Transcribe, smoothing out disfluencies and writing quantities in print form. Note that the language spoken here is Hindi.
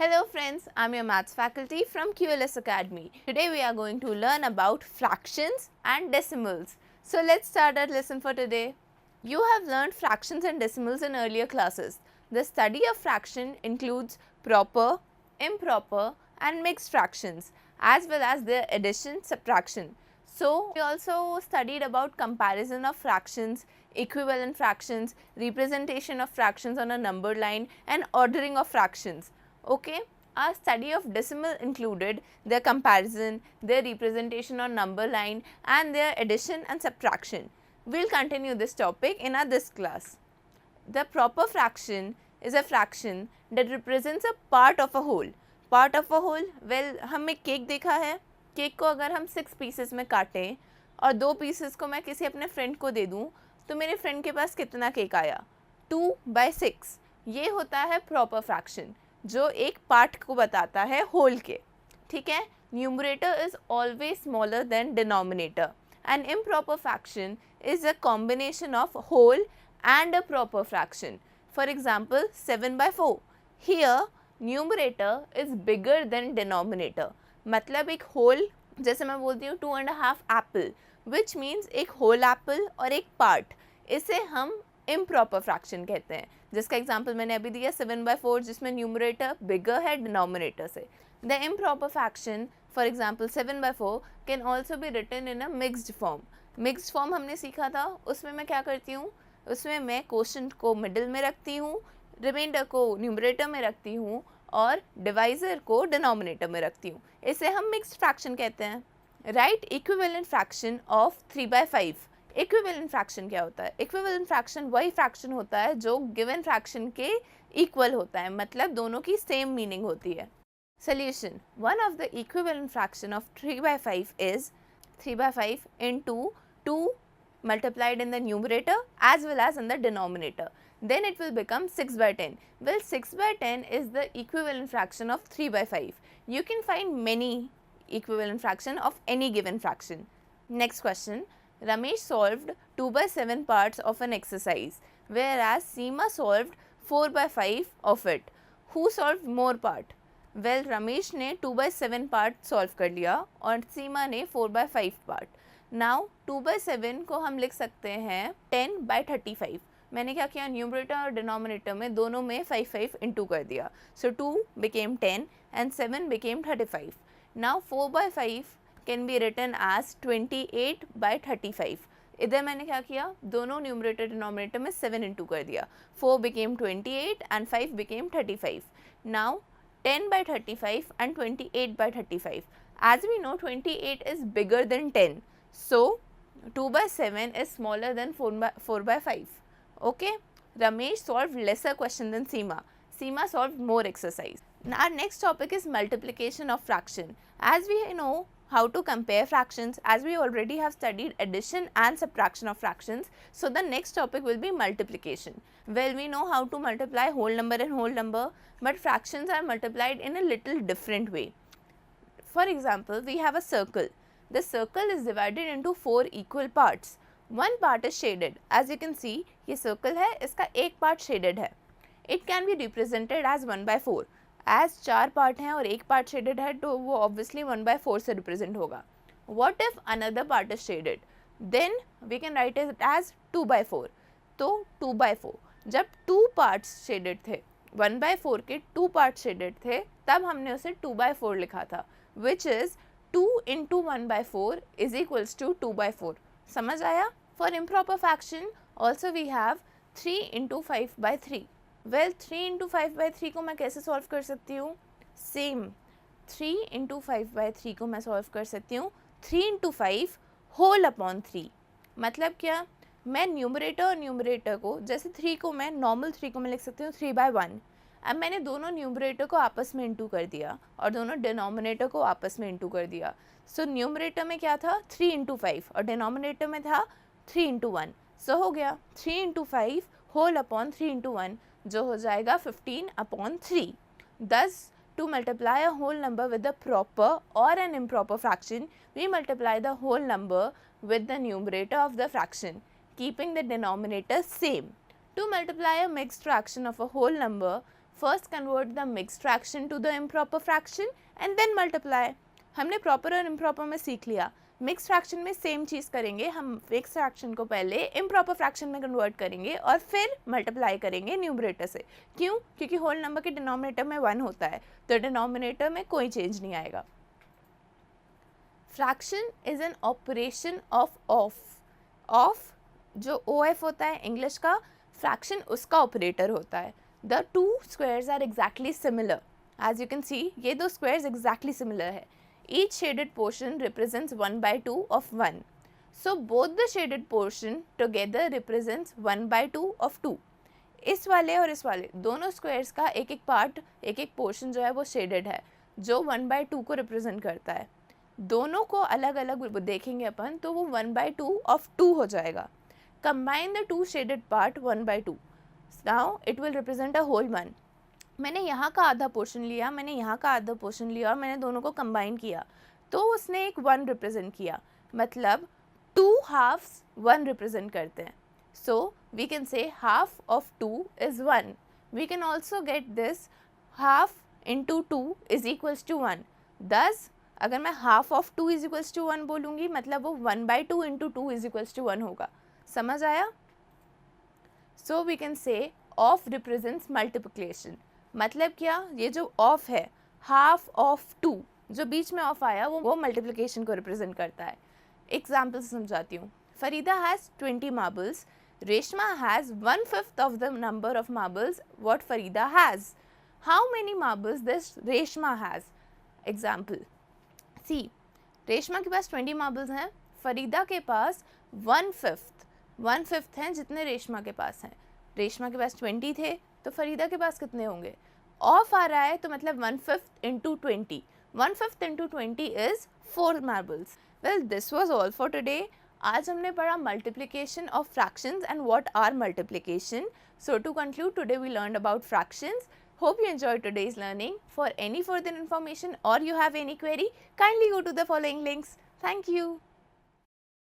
Hello friends, I'm your maths faculty from QLS Academy. Today we are going to learn about fractions and decimals. So let's start our lesson for today. You have learned fractions and decimals in earlier classes. The study of fraction includes proper, improper and mixed fractions as well as their addition, subtraction. So we also studied about comparison of fractions, equivalent fractions, representation of fractions on a number line and ordering of fractions. Okay, our study of decimal included their comparison, their representation on number line and their addition and subtraction. We'll continue this topic in this class. The proper fraction is a fraction that represents a part of a whole. Part of a whole, well, हमने केक देखा है. केक को अगर हम 6 पीसेस में काटें और 2 पीसेस को मैं किसी अपने फ्रेंड को दे दूं, तो मेरे फ्रेंड के पास कितना केक आया? 2/6. ये होता है प्रॉपर फ्रैक्शन जो एक पार्ट को बताता है होल के. ठीक है, numerator is always smaller than denominator. An improper fraction is a combination of whole and a proper fraction. For example, 7/4. Here, numerator is bigger than denominator. मतलब एक whole, जैसे मैं बोलती हूँ 2.5 apple, which means एक whole apple और एक part. इसे हम improper fraction कहते हैं, जिसका example मैंने अभी दिया 7/4, जिसमें numerator bigger है denominator से. The improper fraction, for example 7/4, can also be written in a mixed form. Mixed form हमने सीखा था, उसमें मैं क्या करती हूँ, उसमें मैं क्वोशंट को मिडिल में रखती हूँ, रिमाइंडर को न्यूमरेटर में रखती हूँ और डिवाइज़र को डिनोमिनेटर में रखती हूँ. इसे हम मिक्स्ड फ्रैक्शन कहते हैं. Right equivalent fraction of 3/5. Equivalent fraction क्या होता है? इक्विवेलेंट फ्रैक्शन वही फ्रैक्शन होता है जो गिवन फ्रैक्शन के इक्वल होता है, मतलब दोनों की सेम मीनिंग होती है. Solution. One of the equivalent fraction of 3/5 is 3/5 into 2 multiplied in the numerator as well as in the denominator. Then it will become 6/10. Well, 6/10 is the equivalent fraction of 3/5. You can find many equivalent fraction of any given fraction. Next question. Ramesh solved 2/7 parts of an exercise, whereas Seema solved 4/5 of it. Who solved more part? Well, Ramesh ने 2/7 पार्ट सॉल्व कर लिया और सीमा ने 4/5 पार्ट. नाउ 2/7 को हम लिख सकते हैं 10/35. मैंने क्या किया, न्यूमरेटर और डिनोमिनेटर में दोनों में 5 इंटू कर दिया. So 2 became 10 and 7 became 35. Now 4/5 can be written as 28/35. इधर मैंने क्या किया, दोनों न्यूमरेटर डिनोमिनेटर में 7 इंटू कर दिया. 4 became 28 and 5 became 35. Now 10/35 and 28/35. As we know, 28 is bigger than 10. So 2/7 is smaller than 4/5. Okay. Ramesh solved lesser question than Seema. Seema solved more exercise. Now our next topic is multiplication of fraction. As we know how to compare fractions, as we already have studied addition and subtraction of fractions, so the next topic will be multiplication. Well, we know how to multiply whole number and whole number, but fractions are multiplied in a little different way. For example, we have a circle. The circle is divided into 4 equal parts. One part is shaded. As you can see, ये circle है, इसका एक part shaded है. It can be represented as 1/4. As 4 part हैं और एक पार्ट शेडेड है, तो वो ऑब्वियसली 1/4 से रिप्रेजेंट होगा. What if another part is shaded? Then we can write it as 2/4. तो 2/4. जब 2 पार्ट्स शेडेड थे, 1/4 के 2 पार्ट शेडेड थे, तब हमने उसे 2/4 लिखा था, which is 2 into 1/4 is equals to 2/4. समझ आया? For improper fraction also we have 3 into 5/3. Well, 3 into 5/3 को मैं कैसे सॉल्व कर सकती हूँ? सेम 3 into 5/3 को मैं सॉल्व कर सकती हूँ 3 into 5 होल अपॉन 3. मतलब क्या, मैं न्यूमरेटर और न्यूमरेटर को, जैसे 3 को मैं नॉर्मल 3 को मैं लिख सकती हूँ 3/1. अब मैंने दोनों न्यूमरेटर को आपस में इंटू कर दिया और दोनों डिनोमिनेटर को आपस में इंटू कर दिया. सो न्यूमरेटर में क्या था 3 into 5 और डिनोमिनेटर में था 3 into 1. सो हो गया 3 into 5 होल अपॉन 3 into 1, जो हो जाएगा 15/3. Thus, to multiply a whole number with a proper or an improper fraction, we multiply the whole number with the numerator of the fraction, keeping the denominator same. To multiply a mixed fraction of a whole number, first convert the mixed fraction to the improper fraction and then multiply. हमने प्रॉपर और इम्प्रॉपर में सीख लिया, मिक्स फ्रैक्शन में सेम चीज़ करेंगे, हम मिक्स फ्रैक्शन को पहले इम्प्रॉपर फ्रैक्शन में कन्वर्ट करेंगे और फिर मल्टीप्लाई करेंगे न्यूमरेटर से। क्यों? क्योंकि होल नंबर के डिनोमिनेटर में 1 होता है, तो डिनोमिनेटर में कोई चेंज नहीं आएगा। Fraction is an operation of जो OF होता है इंग्लिश का, फ्रैक्शन उसका ऑपरेटर होता है। The two squares are exactly similar, as you can see ये दो स्क्वायर्स एग्जैक्टली सिमिलर है। Each shaded portion represents 1/2 of 1. So both the shaded portion together represents 1/2 of 2. इस वाले और इस वाले दोनों स्क्वायर्स का एक एक पार्ट, एक एक पोर्शन जो है वो शेडेड है, जो 1/2 को रिप्रेजेंट करता है। दोनों को अलग अलग देखेंगे अपन तो वो 1/2 of 2 हो जाएगा। Combine the two shaded part 1/2. Now it will represent a whole one. मैंने यहाँ का आधा पोर्शन लिया, मैंने यहाँ का आधा पोर्शन लिया और मैंने दोनों को कंबाइन किया तो उसने एक 1 रिप्रेजेंट किया, मतलब 2 हाफ्स 1 रिप्रेजेंट करते हैं। So we can say half of 2 is 1। We can also get this half into 2 is equals to 1। दस अगर मैं half of 2 is equals to 1 बोलूँगी मतलब वो 1/2 इंटू 2 इज इक्वल्स टू 1 होगा। समझ आया? So we can say of represents multiplication. मतलब क्या? ये जो ऑफ है, हाफ ऑफ 2 जो बीच में ऑफ आया वो मल्टीप्लिकेशन को रिप्रेजेंट करता है। एग्जाम्पल से समझाती हूँ। Farida has 20 marbles, Reshma has 1/5 of the number of marbles what Farida has. How many marbles this Reshma has? Example C, Reshma के पास 20 मार्बल्स हैं, फरीदा के पास 1/5 हैं जितने रेशमा के पास हैं। रेशमा के पास 20 थे तो फरीदा के पास कितने होंगे? ऑफ आ रहा है तो मतलब 1/5 into 20, 1/5 into 20 is 4 marbles. Well this was all for today. आज हमने पढ़ा multiplication of fractions and what are multiplication. So to conclude, today we learned about fractions. Hope you enjoyed today's learning. For any further information or you have any query, kindly go to the following links. Thank you.